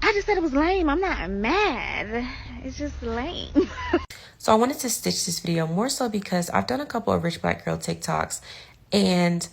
I just said it was lame. I'm not mad. It's just lame. So I wanted to stitch this video more so because I've done a couple of rich black girl TikToks, and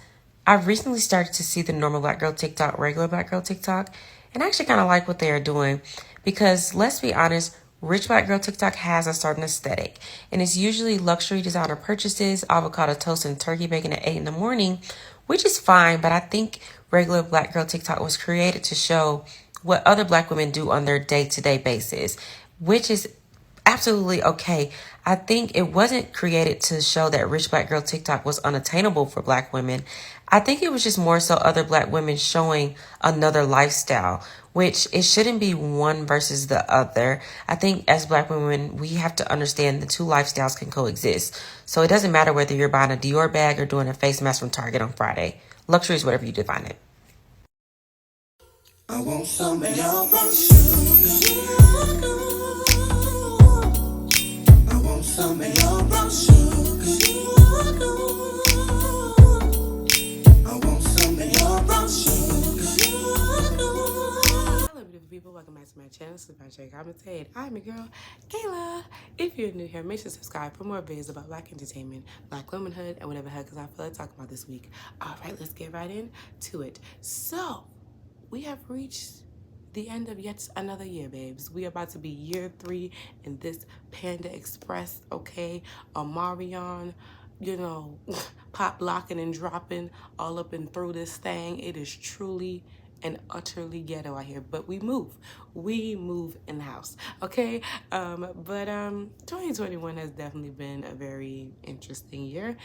I've recently started to see the normal black girl TikTok, regular black girl TikTok, and I actually kind of like what they are doing because let's be honest, rich black girl TikTok has a certain aesthetic, and it's usually luxury designer purchases, avocado toast and turkey bacon at 8 in the morning, which is fine, but I think regular black girl TikTok was created to show what other black women do on their day-to-day basis, which is absolutely okay. I think it wasn't created to show that rich black girl TikTok was unattainable for black women. I think it was just more so other black women showing another lifestyle, which it shouldn't be one versus the other. I think as black women, we have to understand the two lifestyles can coexist. So it doesn't matter whether you're buying a Dior bag or doing a face mask from Target on Friday. Luxury is whatever you define it. I want some of your brown sugar. I want some of your brown sugar. I want some of your brown sugar. Hello beautiful people, welcome back to my channel. This is Brownsugar Commentary. I'm your girl, Kayla. If you're new here, make sure to subscribe for more videos about black entertainment, black womanhood, and whatever because I feel like talking about this week. Alright, let's get right into it. So, we have reached the end of yet another year, babes. We are about to be year 3 in this Panda Express, okay? Omarion, you know, pop locking and dropping all up and through this thing. It is truly and utterly ghetto out here, but we move in the house, okay? But 2021 has definitely been a very interesting year.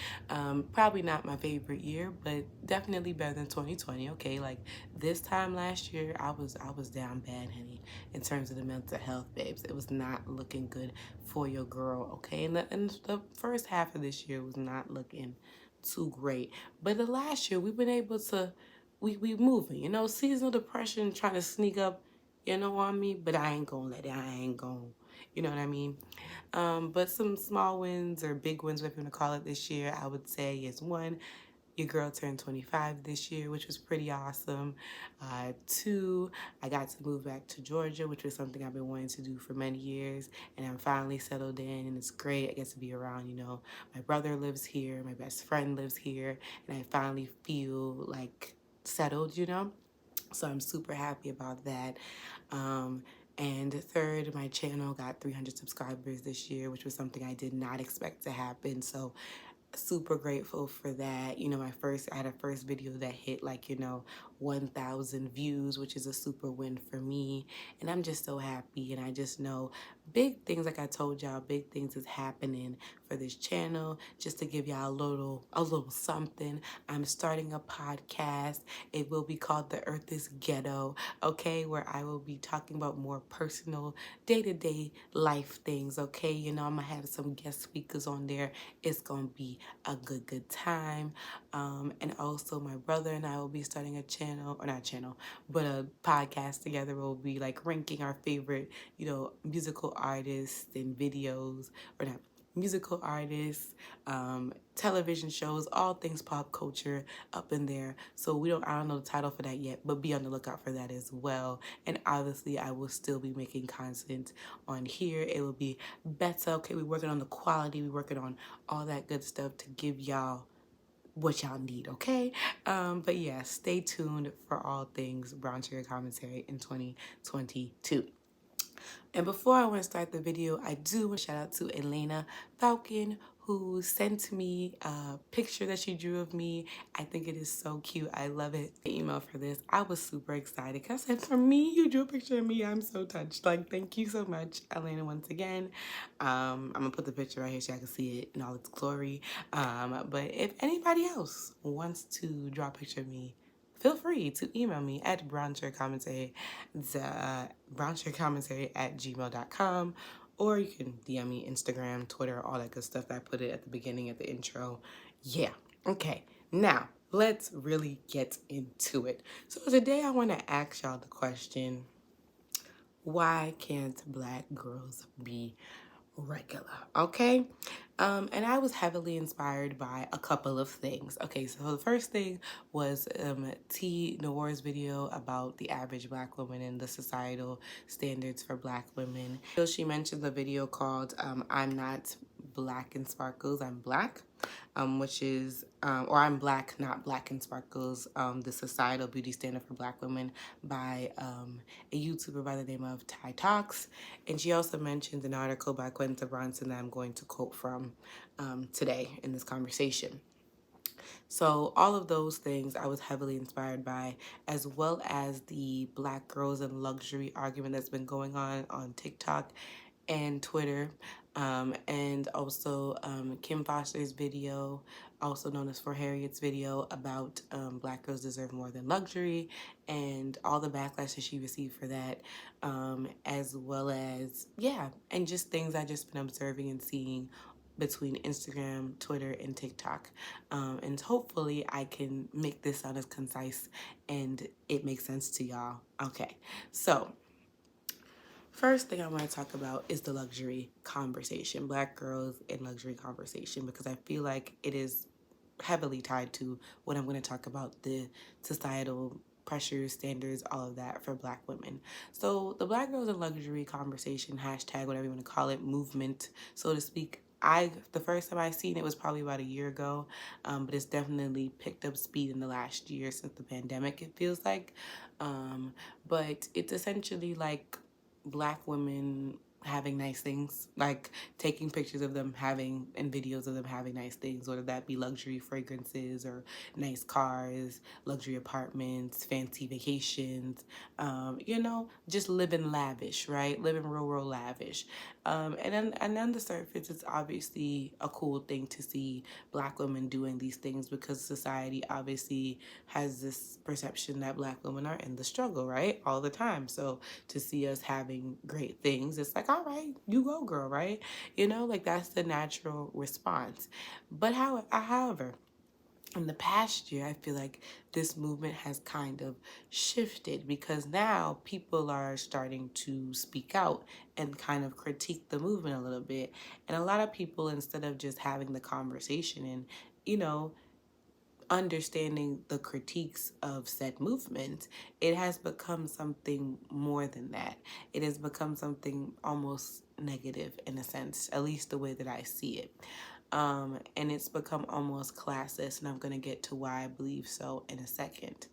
Probably not my favorite year, but definitely better than 2020, okay? Like this time last year, I was down bad, honey, in terms of the mental health, babes. It was not looking good for your girl, okay? And the first half of this year was not looking too great, but the last year we've been able to we moving, you know, seasonal depression trying to sneak up, you know, on me, but I ain't gonna let it, I ain't gonna, you know what I mean? But some small wins or big wins, whatever you want to call it, this year, I would say is one, your girl turned 25 this year, which was pretty awesome. 2, I got to move back to Georgia, which was something I've been wanting to do for many years, and I'm finally settled in, and it's great. I get to be around, you know, my brother lives here, my best friend lives here, and I finally feel like settled, you know? So I'm super happy about that. And 3rd, my channel got 300 subscribers this year, which was something I did not expect to happen. So super grateful for that. You know, I had a first video that hit like, you know, 1,000 views, which is a super win for me. And I'm just so happy. And I just know big things, like I told y'all, big things is happening for this channel. Just to give y'all a little something, I'm starting a podcast. It will be called The Earth is Ghetto, okay, where I will be talking about more personal day-to-day life things, okay? You know, I'm gonna have some guest speakers on there. It's gonna be a good time. And also my brother and I will be starting a channel, or not a channel, but a podcast together. We'll be like ranking our favorite, you know, musical artists and videos, or not musical artists, television shows, all things pop culture up in there. So I don't know the title for that yet, but be on the lookout for that as well. And obviously I will still be making content on here. It will be better, okay? We're working on the quality, we're working on all that good stuff to give y'all what y'all need, okay? But yeah, stay tuned for all things Brownsugar Commentary in 2022. And before I want to start the video, I do want to shout out to Elena Falcon, who sent me a picture that she drew of me. I think it is so cute. I love it. The email for this, I was super excited because I said, for me, you drew a picture of me. I'm so touched. Like, thank you so much, Elena, once again. I'm going to put the picture right here so I can see it in all its glory. But if anybody else wants to draw a picture of me, feel free to email me at brownsugarcommentary@gmail.com, or you can DM me Instagram, Twitter, all that good stuff that I put it at the beginning, at the intro. Yeah, okay. Now, let's really get into it. So today I want to ask y'all the question, why can't black girls be regular, okay? And I was heavily inspired by a couple of things. Okay, so the first thing was T. Noir's video about the average Black woman and the societal standards for Black women. So she mentioned the video called I'm Not Black in Sparkles, I'm Black. Which is, or I'm Black, Not Black in Sparkles, the societal beauty standard for Black women by a YouTuber by the name of Ty Talks. And she also mentioned an article by Quinta Brunson that I'm going to quote from today in this conversation. So all of those things I was heavily inspired by, as well as the Black girls in luxury argument that's been going on TikTok and Twitter, and also Kim Foster's video, also known as For Harriet's video about Black girls deserve more than luxury, and all the backlash that she received for that, as well as, yeah, and just things I just been observing and seeing between Instagram, Twitter, and TikTok. And hopefully I can make this sound as concise and it makes sense to y'all. Okay, so first thing I want to talk about is the luxury conversation, Black girls in luxury conversation, because I feel like it is heavily tied to what I'm going to talk about, the societal pressures, standards, all of that for Black women. So the Black girls in luxury conversation, hashtag, whatever you want to call it, movement, so to speak, the first time I seen it was probably about a year ago, but it's definitely picked up speed in the last year since the pandemic, it feels like. But it's essentially like Black women having nice things, like taking pictures of them having and videos of them having nice things, whether that be luxury fragrances or nice cars, luxury apartments, fancy vacations, just living lavish, right? Living real lavish. And on the surface, it's obviously a cool thing to see Black women doing these things because society obviously has this perception that Black women are in the struggle, right? All the time. So to see us having great things, it's like, all right, you go, girl, right? Like that's the natural response. But however, in the past year, I feel like this movement has kind of shifted because now people are starting to speak out and kind of critique the movement a little bit. And a lot of people, instead of just having the conversation and, understanding the critiques of said movement, it has become something more than that. It has become something almost negative in a sense, at least the way that I see it. And it's become almost classist, and I'm going to get to why I believe so in a second.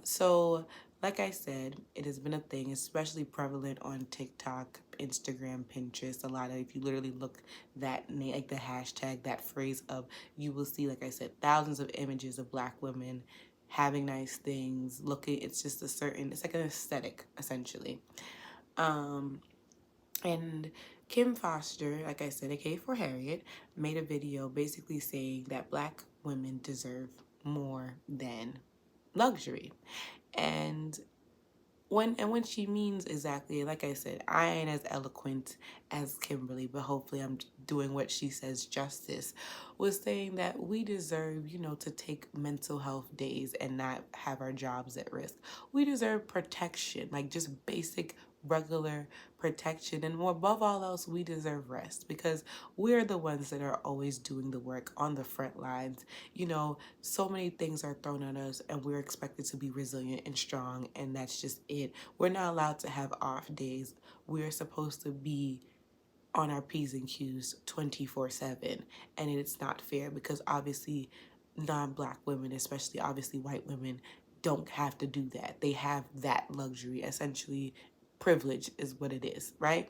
So like I said, it has been a thing, especially prevalent on TikTok, Instagram, Pinterest. A lot of, if you literally look that name, like the hashtag, that phrase up, you will see, like I said, thousands of images of Black women having nice things, looking, it's just it's like an aesthetic, essentially. And Kim Foster, like I said, aka For Harriet, made a video basically saying that Black women deserve more than luxury. And when she means exactly, like I said, I ain't as eloquent as Kimberly, but hopefully I'm doing what she says justice, was saying that we deserve, to take mental health days and not have our jobs at risk. We deserve protection, like just basic regular protection, and more above all else, we deserve rest because we're the ones that are always doing the work on the front lines. So many things are thrown at us and we're expected to be resilient and strong, and that's just it. We're not allowed to have off days. We're supposed to be on our P's and Q's 24/7, and it's not fair because obviously non-Black women, especially obviously white women, don't have to do that. They have that luxury. Essentially, privilege is what it is, right?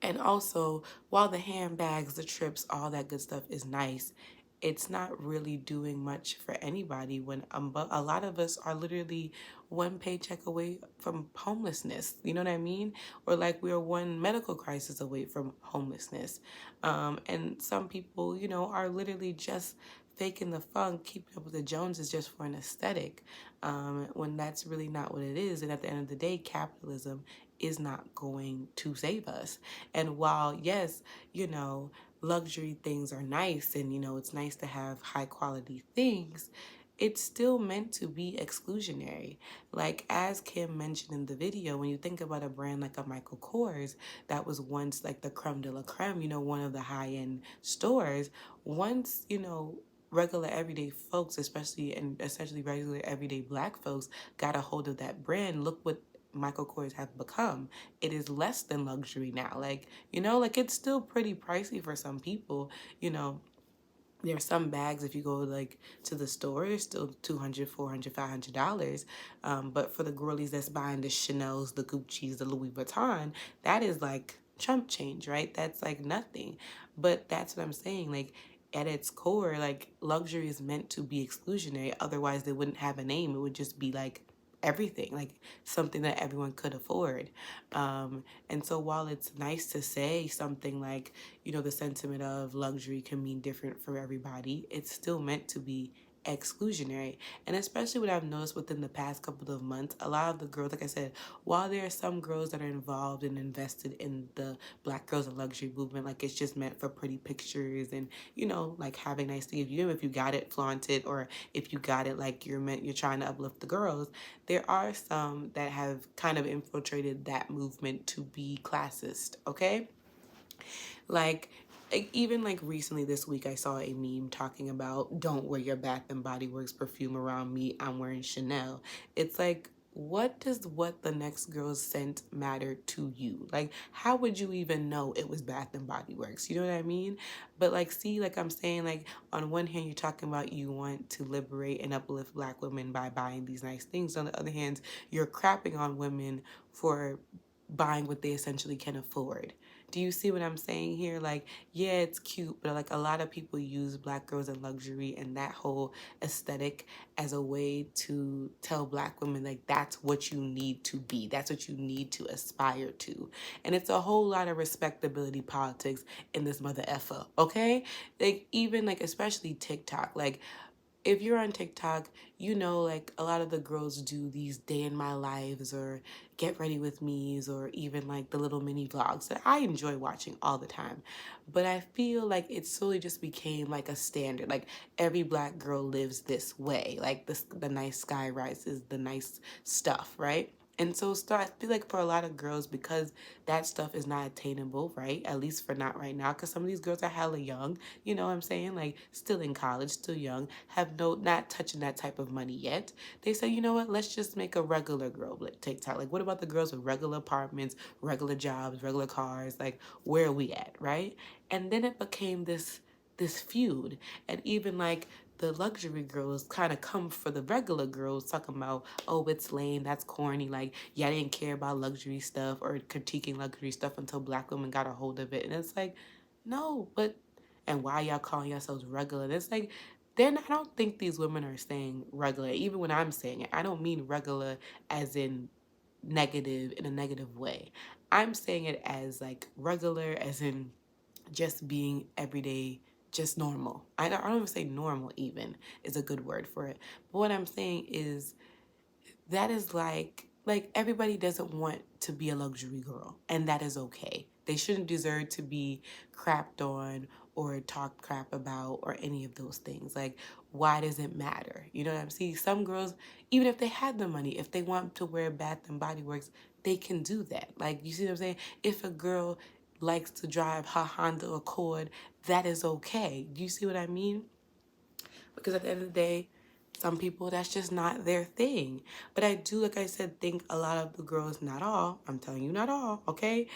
And also, while the handbags, the trips, all that good stuff is nice, it's not really doing much for anybody when a lot of us are literally one paycheck away from homelessness. You know what I mean? Or like we are one medical crisis away from homelessness. And some people, are literally just faking the funk, keeping up with the Joneses just for an aesthetic, when that's really not what it is. And at the end of the day, capitalism is not going to save us. And while, yes, luxury things are nice and, it's nice to have high quality things, it's still meant to be exclusionary. Like, as Kim mentioned in the video, when you think about a brand like a Michael Kors that was once like the creme de la creme, you know, one of the high-end stores, once, you know, regular everyday folks, especially and essentially regular everyday black folks, got a hold of that brand, look what Michael Kors have become. It is less than luxury now. Like, you know, like it's still pretty pricey for some people, you know. There are some bags, if you go like to the store, they're still $200, $400, $500. But for the girlies that's buying the Chanel's, the Gucci's, the Louis Vuitton, that is like chump change, right? That's like nothing. But that's what I'm saying. Like, at its core, like, luxury is meant to be exclusionary. Otherwise, they wouldn't have a name. It would just be like everything, like something that everyone could afford. And so while it's nice to say something like, you know, the sentiment of luxury can mean different for everybody, it's still meant to be exclusionary. And especially what I've noticed within the past couple of months, a lot of the girls, like I said, while there are some girls that are involved and invested in the Black girls in luxury movement, like it's just meant for pretty pictures and, you know, like having nice things. If you got it, flaunt it, or if you got it like you're trying to uplift the girls, there are some that have kind of infiltrated that movement to be classist, okay? Like, even like recently this week, I saw a meme talking about don't wear your Bath and Body Works perfume around me, I'm wearing Chanel. It's like, what does what the next girl's scent matter to you? Like, how would you even know it was Bath and Body Works? You know what I mean? But like, see, like I'm saying, like on one hand, you're talking about you want to liberate and uplift Black women by buying these nice things. On the other hand, you're crapping on women for buying what they essentially can afford. Do you see what I'm saying here? Like, yeah, it's cute, but like a lot of people use Black girls in luxury and that whole aesthetic as a way to tell Black women, like, that's what you need to be. That's what you need to aspire to. And it's a whole lot of respectability politics in this mother effer, okay? Like, even like, especially TikTok, like, if you're on TikTok, you know, like a lot of the girls do these day in my lives or get ready with me's or even like the little mini vlogs that I enjoy watching all the time. But I feel like it slowly just became like a standard. Like every Black girl lives this way. Like the nice sky rises, the nice stuff, right? And so I feel like for a lot of girls, because that stuff is not attainable, right? At least for not right now, because some of these girls are hella young, you know what I'm saying? Like still in college, still young, have not touching that type of money yet. They say, you know what, let's just make a regular girl TikTok. Like, what about the girls with regular apartments, regular jobs, regular cars? Like, where are we at, right? And then it became this feud. And even like the luxury girls kind of come for the regular girls, talking about, oh, it's lame, that's corny, like, yeah, I didn't care about luxury stuff or critiquing luxury stuff until Black women got a hold of it. And it's like, no, but, and why y'all calling yourselves regular? And it's like, then I don't think these women are saying regular. Even when I'm saying it, I don't mean regular as in negative, in a negative way. I'm saying it as like regular as in just being everyday, just normal. I don't even say normal even is a good word for it. But what I'm saying is that is like everybody doesn't want to be a luxury girl, and that is okay. They shouldn't deserve to be crapped on or talked crap about or any of those things. Like, why does it matter? You know what I'm saying? Some girls, even if they had the money, if they want to wear Bath and Body Works, they can do that. Like, you see what I'm saying? If a girl likes to drive her Honda Accord, that is okay. Do you see what I mean? Because at the end of the day, some people, that's just not their thing. But I do, like I said, think a lot of the girls, not all, I'm telling you not all, okay?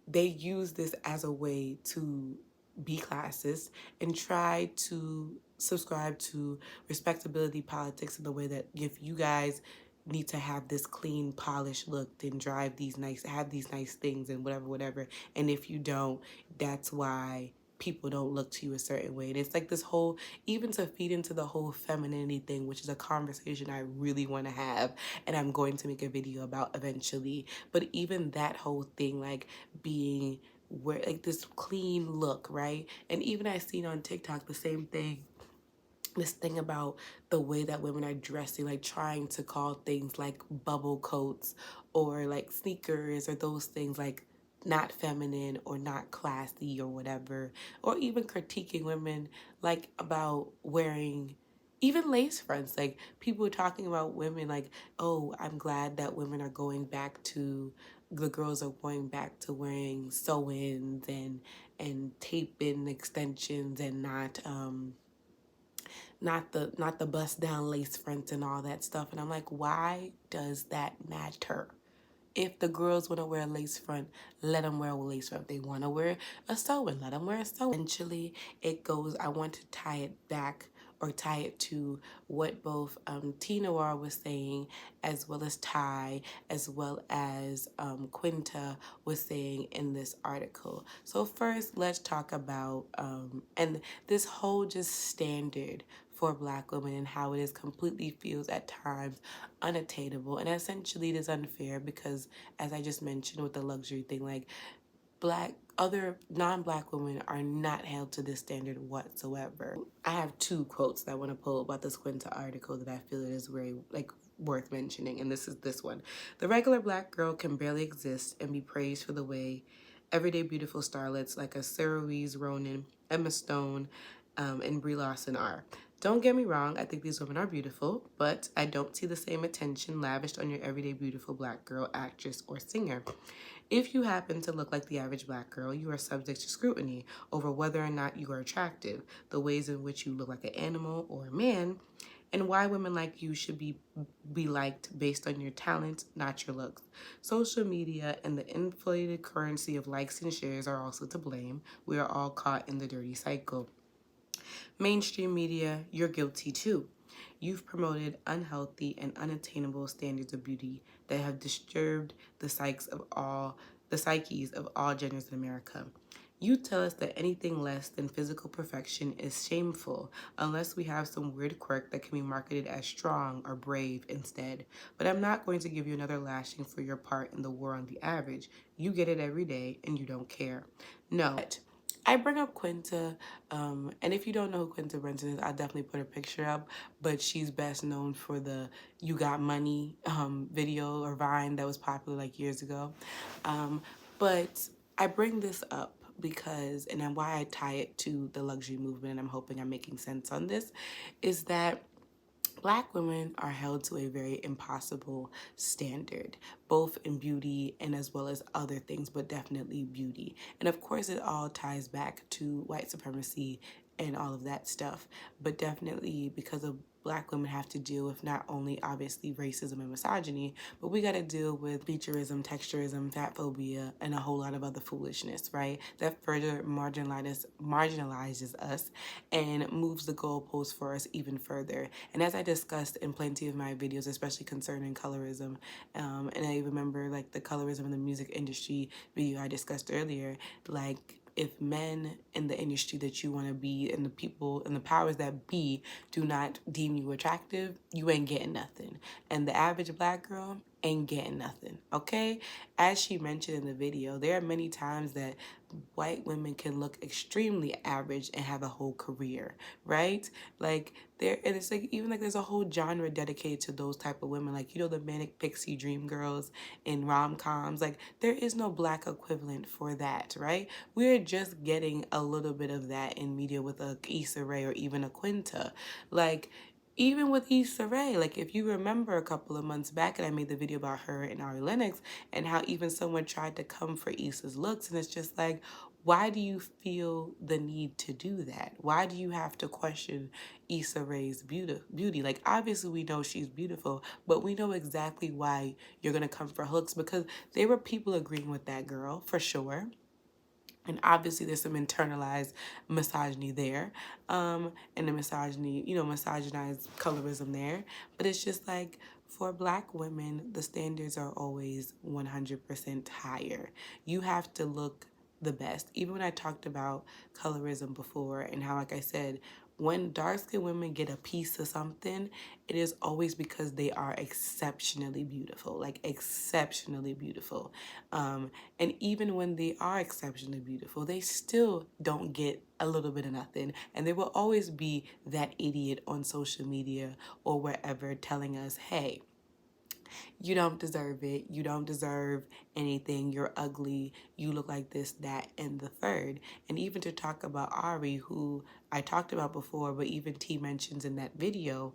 They use this as a way to be classist and try to subscribe to respectability politics in the way that if you guys need to have this clean, polished look and have these nice things and whatever. And if you don't, that's why people don't look to you a certain way. And it's like this whole, even to feed into the whole femininity thing, which is a conversation I really want to have and I'm going to make a video about eventually. But even that whole thing, like being where like this clean look, right? And even I seen on TikTok the same thing, this thing about the way that women are dressing, like trying to call things like bubble coats or like sneakers or those things like not feminine or not classy or whatever, or even critiquing women like about wearing even lace fronts, like people talking about women like, oh, I'm glad that women are going back to, the girls are going back to wearing sew-ins and tape-in extensions and not the bust down lace fronts and all that stuff. And I'm like, why does that matter? If the girls want to wear a lace front, let them wear a lace front. If they want to wear a sew-in, let them wear a sew-in. Eventually, it goes, I want to tie it back or tie it to what both T Noir was saying, as well as Ty, as well as Quinta was saying in this article. So first, let's talk about, and this whole just standard for Black women and how it is completely feels at times unattainable, and essentially it is unfair because, as I just mentioned with the luxury thing, like other non-Black women are not held to this standard whatsoever. I have two quotes that I want to pull about this Quinta article that I feel it is very worth mentioning, and this is this one. The regular Black girl can barely exist and be praised for the way everyday beautiful starlets like a Sarah Reese Ronan, Emma Stone, and Brie Larson are. Don't get me wrong, I think these women are beautiful, but I don't see the same attention lavished on your everyday beautiful Black girl, actress, or singer. If you happen to look like the average Black girl, you are subject to scrutiny over whether or not you are attractive, the ways in which you look like an animal or a man, and why women like you should be liked based on your talent, not your looks. Social media and the inflated currency of likes and shares are also to blame. We are all caught in the dirty cycle. Mainstream media, you're guilty too. You've promoted unhealthy and unattainable standards of beauty that have disturbed the psyches of all genders in America. You tell us that anything less than physical perfection is shameful unless we have some weird quirk that can be marketed as strong or brave instead. But I'm not going to give you another lashing for your part in the war on the average. You get it every day and you don't care. No. I bring up Quinta, and if you don't know who Quinta Brunson is, I'll definitely put her picture up, but she's best known for the You Got Money video or Vine that was popular like years ago. But I bring this up because, and then why I tie it to the luxury movement, and I'm hoping I'm making sense on this, is that Black women are held to a very impossible standard, both in beauty and as well as other things, but definitely beauty. And of course, it all ties back to white supremacy and all of that stuff, but definitely because of Black women have to deal with not only obviously racism and misogyny, but we got to deal with featureism, texturism, fat phobia, and a whole lot of other foolishness, right? That further marginalizes us and moves the goalposts for us even further. And as I discussed in plenty of my videos, especially concerning colorism, and I remember like the colorism in the music industry video I discussed earlier, like if men in the industry that you want to be and the people and the powers that be do not deem you attractive, you ain't getting nothing. And the average Black girl ain't getting nothing, okay? As she mentioned in the video, there are many times that white women can look extremely average and have a whole career, right? Like and it's like even like there's a whole genre dedicated to those type of women, like, you know, the manic pixie dream girls in rom-coms. Like there is no Black equivalent for that, right? We're just getting a little bit of that in media with a Issa Rae or even a Quinta. Like even with Issa Rae, like if you remember a couple of months back, and I made the video about her and Ari Lennox and how even someone tried to come for Issa's looks, and it's just like, why do you feel the need to do that? Why do you have to question Issa Rae's beauty? Like obviously we know she's beautiful, but we know exactly why you're gonna come for her looks, because there were people agreeing with that girl for sure. And obviously there's some internalized misogyny there, and the misogyny, you know, misogynized colorism there. But it's just like, for Black women, the standards are always 100% higher. You have to look the best. Even when I talked about colorism before and how, like I said, when dark-skinned women get a piece of something, it is always because they are exceptionally beautiful, like exceptionally beautiful. And even when they are exceptionally beautiful, they still don't get a little bit of nothing. And there will always be that idiot on social media or wherever telling us, hey, You don't deserve it. You don't deserve anything. You're ugly. You look like this, that, and the third. And even to talk about Ari, who I talked about before, but even T mentions in that video,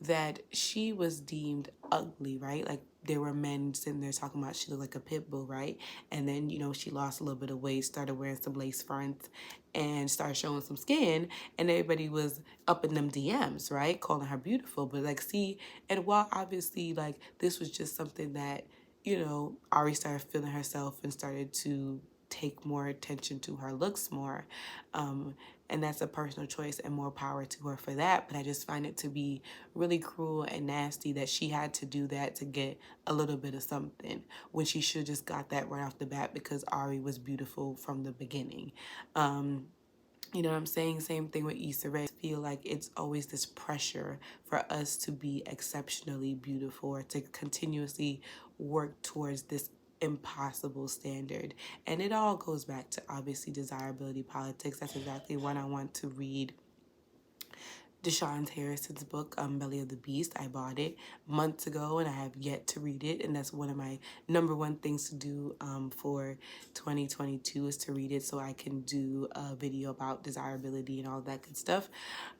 that she was deemed ugly, right? Like there were men sitting there talking about she looked like a pit bull, right? And then, you know, she lost a little bit of weight, started wearing some lace fronts and started showing some skin, and everybody was up in them DMs, right? Calling her beautiful. But like, see, and while obviously like this was just something that, you know, Ari started feeling herself and started to take more attention to her looks more. And that's a personal choice and more power to her for that. But I just find it to be really cruel and nasty that she had to do that to get a little bit of something when she should just got that right off the bat because Ari was beautiful from the beginning. You know what I'm saying? Same thing with Issa Rae. I feel like it's always this pressure for us to be exceptionally beautiful or to continuously work towards this impossible standard. And it all goes back to obviously desirability politics. That's exactly what I want to read Deshaun Harrison's book, Belly of the Beast. I bought it months ago and I have yet to read it. And that's one of my number one things to do for 2022 is to read it so I can do a video about desirability and all that good stuff.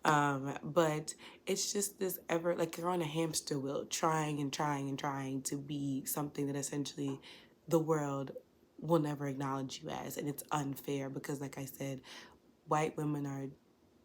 But it's just this ever, like you're on a hamster wheel, trying and trying and trying to be something that essentially the world will never acknowledge you as. And it's unfair because, like I said, white women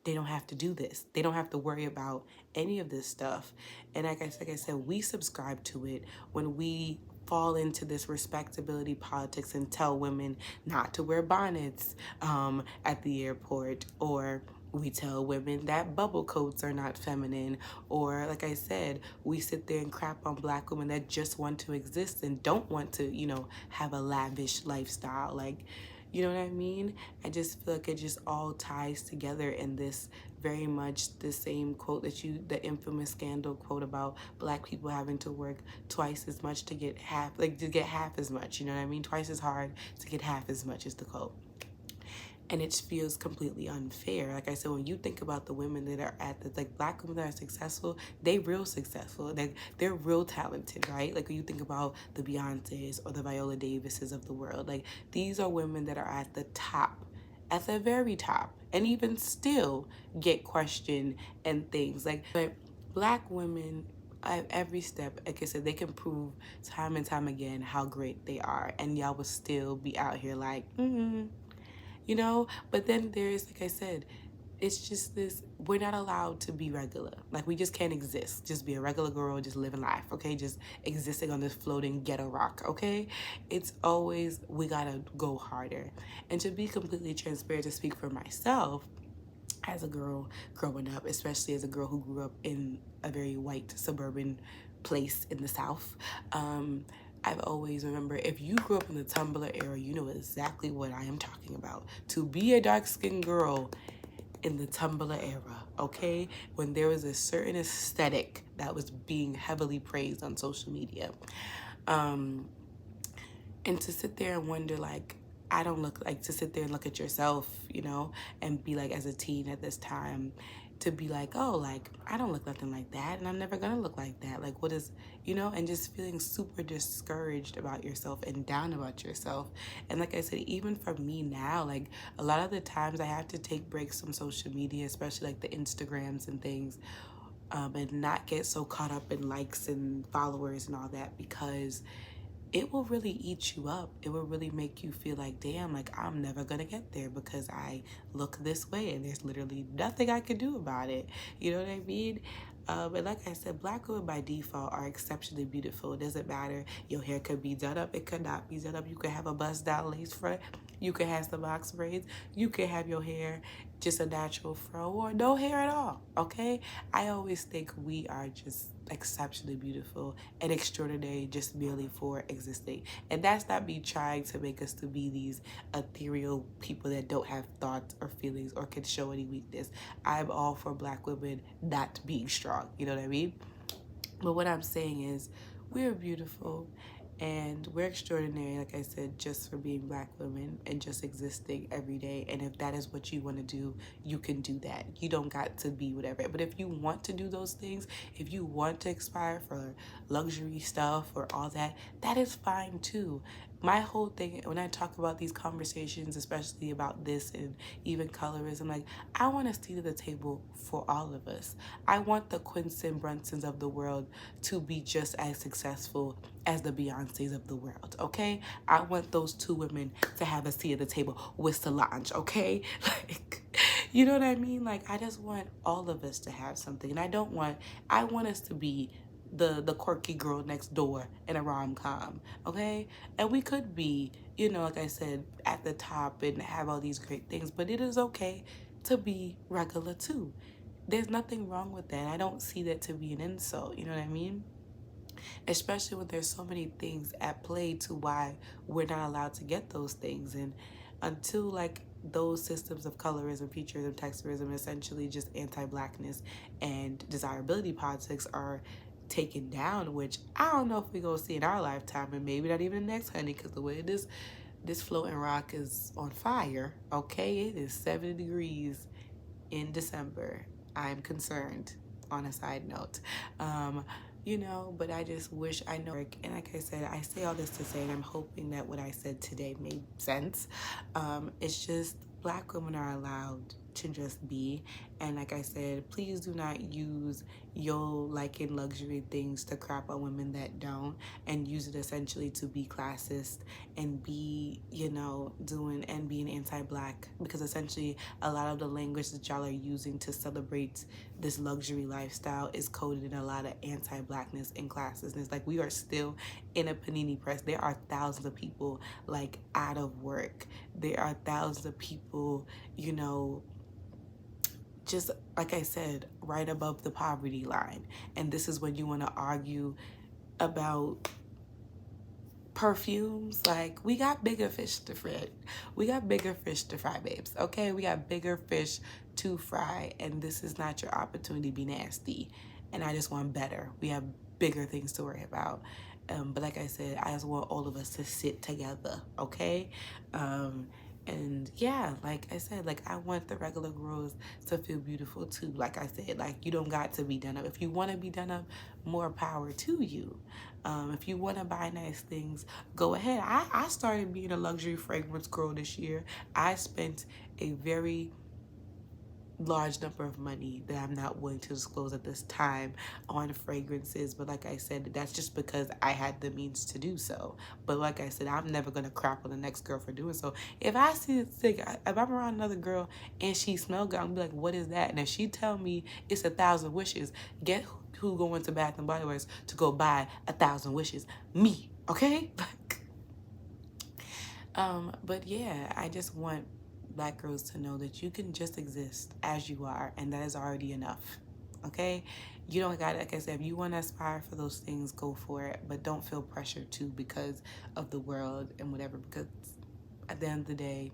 they don't have to do this. They don't have to worry about any of this stuff. And like I said, we subscribe to it when we fall into this respectability politics and tell women not to wear bonnets at the airport, or we tell women that bubble coats are not feminine, or like I said, we sit there and crap on black women that just want to exist and don't want to, you know, have a lavish lifestyle. Like, you know what I mean? I just feel like it just all ties together in this very much the same quote that the infamous scandal quote about black people having to work twice as much to get half as much, you know what I mean? Twice as hard to get half as much is the quote. And it feels completely unfair. Like I said, when you think about the women that are like black women that are successful, they real successful. They're real talented, right? Like when you think about the Beyoncés or the Viola Davises of the world, like these are women that are at the top, at the very top, and even still get questioned and things. Like, but black women at every step, like I said, they can prove time and time again how great they are, and y'all will still be out here like, you know? But then there's, like I said, it's just this, we're not allowed to be regular. Like, we just can't exist. Just be a regular girl, just living life, okay? Just existing on this floating ghetto rock, okay? It's always, we gotta go harder. And to be completely transparent, to speak for myself, as a girl growing up, especially as a girl who grew up in a very white suburban place in the South, I've always remember, if you grew up in the Tumblr era, you know exactly what I am talking about. To be a dark-skinned girl in the Tumblr era, okay? When there was a certain aesthetic that was being heavily praised on social media. And to sit there and wonder, like, I don't look like, to sit there and look at yourself, you know, and be like, as a teen at this time, to be like, oh, like, I don't look nothing like that, and I'm never gonna look like that. Like, what is, you know, and just feeling super discouraged about yourself and down about yourself. And like I said, even for me now, like, a lot of the times I have to take breaks from social media, especially like the Instagrams and things, and not get so caught up in likes and followers and all that, because it will really eat you up. It will really make you feel like, damn, like I'm never gonna get there because I look this way and there's literally nothing I can do about it. You know what I mean? But like I said, black women by default are exceptionally beautiful. It doesn't matter. Your hair could be done up. It could not be done up. You could have a bust down lace front. You could have some box braids. You could have your hair just a natural fro or no hair at all, okay? I always think we are just exceptionally beautiful and extraordinary just merely for existing. And that's not me trying to make us to be these ethereal people that don't have thoughts or feelings or can show any weakness. I'm all for black women not being strong, you know what I mean? But what I'm saying is, we're beautiful, And we're extraordinary, like I said, just for being Black women and just existing every day. And if that is what you want to do, you can do that. You don't got to be whatever. But if you want to do those things, if you want to aspire for luxury stuff or all that, that is fine too. My whole thing when I talk about these conversations, especially about this and even colorism, like, I want a seat at the table for all of us. I want the Quincy Brunsons of the world to be just as successful as the Beyoncés of the world, okay? I want those two women to have a seat at the table with Solange, okay? Like, you know what I mean? Like, I just want all of us to have something. And I want us to be the quirky girl next door in a rom-com, okay? And we could be, you know, like I said, at the top and have all these great things, but it is okay to be regular too. There's nothing wrong with that. I don't see that to be an insult, you know what I mean? Especially when there's so many things at play to why we're not allowed to get those things. And until like those systems of colorism, featureism, texturism, essentially just anti-Blackness and desirability politics are taken down, which I don't know if we're gonna see in our lifetime, and maybe not even the next, honey, because the way this floating rock is on fire, okay? It is 70 degrees in December. I'm concerned, on a side note. You know, but I just wish I know. And like I said, I say all this to say, and I'm hoping that what I said today made sense. It's just Black women are allowed to just be. And like I said, please do not use your liking luxury things to crap on women that don't, and use it essentially to be classist and be, you know, being anti-Black, because essentially a lot of the language that y'all are using to celebrate this luxury lifestyle is coded in a lot of anti-Blackness and classishness. Like, we are still in a panini press. There are thousands of people like out of work. There are thousands of people, you know, just like I said, right above the poverty line. And this is when you want to argue about perfumes. Like, we got bigger fish to fry. We got bigger fish to fry, babes. Okay, we got bigger fish to fry, and this is not your opportunity to be nasty. And I just want better. We have bigger things to worry about. But like I said, I just want all of us to sit together, okay? And yeah, like I said, like, I want the regular girls to feel beautiful too. Like I said, like, you don't got to be done up. If you want to be done up, more power to you. If you want to buy nice things, go ahead. I started being a luxury fragrance girl this year. I spent a very large number of money that I'm not willing to disclose at this time on fragrances, but like I said, that's just because I had the means to do so. But like I said, I'm never gonna crap on the next girl for doing so. If I see it sick, if I'm around another girl and she smells good, I'm gonna be like, what is that? And if she tell me it's 1,000 wishes, get who go into Bath and Body Works to go buy 1,000 wishes? Me, okay? But yeah, I just want Black girls to know that you can just exist as you are, and that is already enough, okay? You don't got, like I said, if you want to aspire for those things, go for it, but don't feel pressured to because of the world and whatever, because at the end of the day,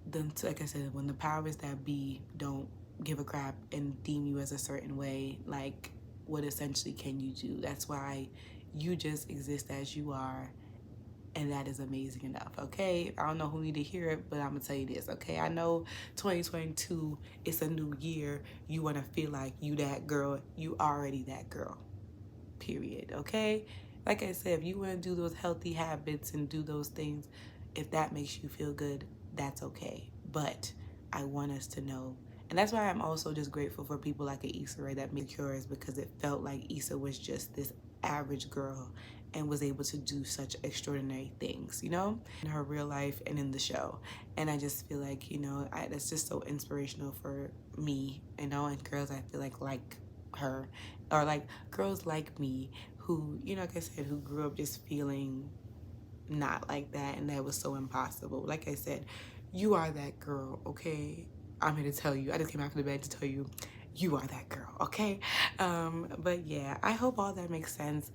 then, like I said, when the powers that be don't give a crap and deem you as a certain way, like, what essentially can you do? That's why you just exist as you are. And that is amazing enough, okay? I don't know who need to hear it, but I'm gonna tell you this, okay? I know 2022, it's a new year. You wanna feel like you that girl. You already that girl, period, okay? Like I said, if you wanna do those healthy habits and do those things, if that makes you feel good, that's okay. But I want us to know, and that's why I'm also just grateful for people like Issa Rae that made cures, because it felt like Issa was just this average girl and was able to do such extraordinary things, you know, in her real life and in the show. And I just feel like, you know, that's just so inspirational for me, you know, and girls I feel like her, or like girls like me who, you know, like I said, who grew up just feeling not like that, and that was so impossible. Like I said, you are that girl, okay? I'm here to tell you, I just came out of the bed to tell you, you are that girl, okay? But yeah, I hope all that makes sense.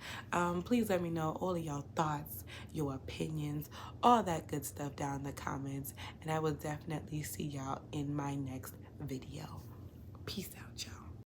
Please let me know all of y'all thoughts, your opinions, all that good stuff down in the comments, and I will definitely see y'all in my next video. Peace out, y'all.